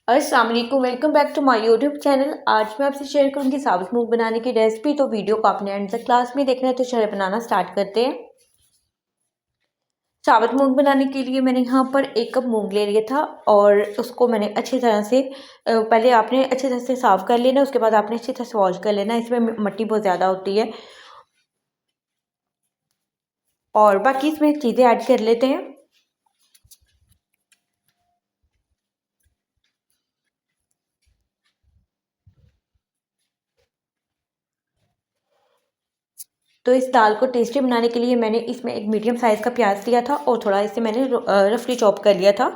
अस्सलाम वालेकुम, welcome back to my YouTube channel. आज मैं आपसे शेयर करूंगी साबुत मूंग बनाने की रेसिपी। तो वीडियो को आपने एंड तक क्लास में देखना है। तो चलिए बनाना स्टार्ट करते हैं। साबुत मूंग बनाने के लिए मैंने यहाँ पर 1 कप मूंग ले लिया था और उसको मैंने अच्छी तरह से पहले आपने अच्छी तरह से साफ़ कर लेना। उसके बाद आपने अच्छी तरह से वॉश कर लेना। इसमें मिट्टी बहुत ज़्यादा होती है और बाकी इसमें चीज़ें ऐड कर लेते हैं। तो इस दाल को टेस्टी बनाने के लिए मैंने इसमें एक मीडियम साइज़ का प्याज लिया था और थोड़ा इसे मैंने रफली चॉप कर लिया था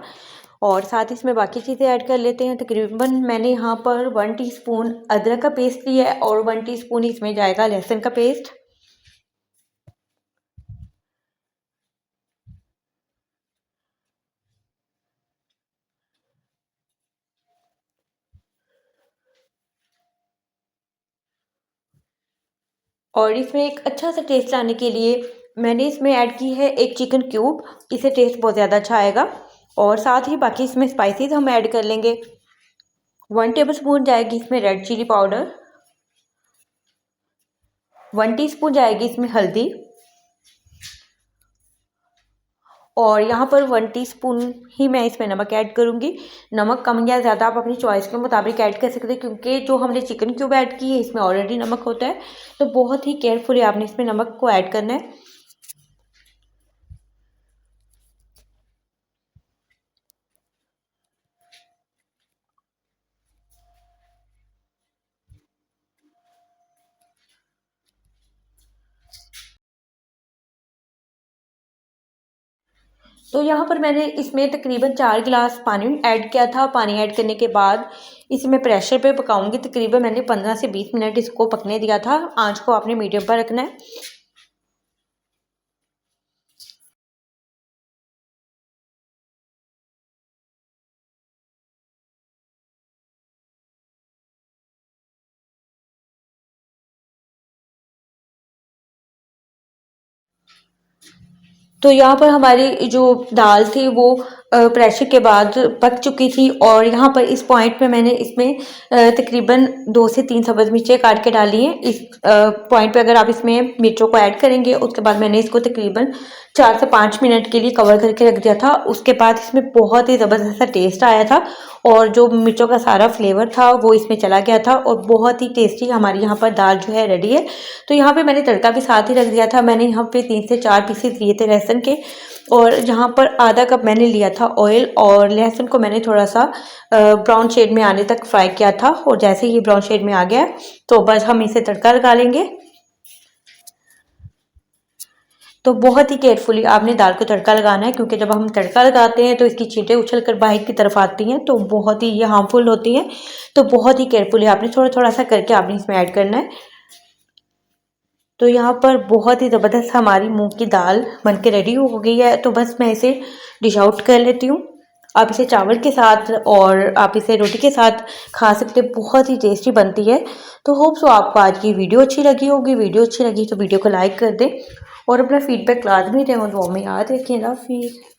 और साथ ही इसमें बाकी चीज़ें ऐड कर लेते हैं। तकरीबन मैंने यहाँ पर 1 टीस्पून अदरक का पेस्ट लिया है और 1 टीस्पून इसमें जाएगा लहसुन का पेस्ट। और इसमें एक अच्छा सा टेस्ट लाने के लिए मैंने इसमें ऐड की है 1 चिकन क्यूब। इससे टेस्ट बहुत ज़्यादा अच्छा आएगा। और साथ ही बाकी इसमें स्पाइसेस हम ऐड कर लेंगे। 1 टेबलस्पून जाएगी इसमें रेड चिली पाउडर, 1 टीस्पून जाएगी इसमें हल्दी और यहाँ पर 1 टीस्पून ही मैं इसमें नमक ऐड करूँगी। नमक कम या ज़्यादा आप अपनी चॉइस के मुताबिक ऐड कर सकते हैं, क्योंकि जो हमने चिकन क्यूब ऐड की है इसमें ऑलरेडी नमक होता है। तो बहुत ही केयरफुली आपने इसमें नमक को ऐड करना है। तो यहाँ पर मैंने इसमें तकरीबन 4 गिलास पानी ऐड किया था। पानी ऐड करने के बाद इसे मैं प्रेशर पे पकाऊंगी। तकरीबन मैंने 15 से 20 मिनट इसको पकने दिया था। आंच को आपने मीडियम पर रखना है। तो यहाँ पर हमारी जो दाल थी वो प्रेशर के बाद पक चुकी थी और यहाँ पर इस पॉइंट पे मैंने इसमें तकरीबन 2 से 3 सब्ज़ मिर्चें काट के डाली हैं। इस पॉइंट पे अगर आप इसमें मिर्चों को ऐड करेंगे, उसके बाद मैंने इसको तकरीबन 4 से 5 मिनट के लिए कवर करके रख दिया था। उसके बाद इसमें बहुत ही ज़बरदस्त सा टेस्ट आया था और जो मिर्चों का सारा फ्लेवर था वो इसमें चला गया था और बहुत ही टेस्टी हमारी यहाँ पर दाल जो है रेडी है। तो यहाँ पे मैंने तड़का भी साथ ही रख दिया था। मैंने यहाँ पे 3 से 4 पीसेस लिए थे लहसुन के और यहाँ पर आधा कप मैंने लिया था ऑयल और लहसुन को मैंने थोड़ा सा ब्राउन शेड में आने तक फ्राई किया था। और जैसे ही ब्राउन शेड में आ गया तो बस हम इसे तड़का लगा लेंगे। तो बहुत ही केयरफुली आपने दाल को तड़का लगाना है, क्योंकि जब हम तड़का लगाते हैं तो इसकी छींटें उछल कर बाहर की तरफ आती हैं, तो बहुत ही ये हार्मफुल होती हैं। तो बहुत ही केयरफुली आपने थोड़ा थोड़ा सा करके आपने इसमें ऐड करना है। तो यहाँ पर बहुत ही ज़बरदस्त हमारी मूंग की दाल बनके रेडी हो गई है। तो बस मैं इसे डिश आउट कर लेती हूँ। आप इसे चावल के साथ और आप इसे रोटी के साथ खा सकते हैं। बहुत ही टेस्टी बनती है। तो होप सो आपको आज की वीडियो अच्छी लगी होगी। वीडियो अच्छी लगी तो वीडियो को लाइक कर दें और अपना फीडबैक लाजमी दें और दुआ में याद रखें। अल्लाह हाफिज़।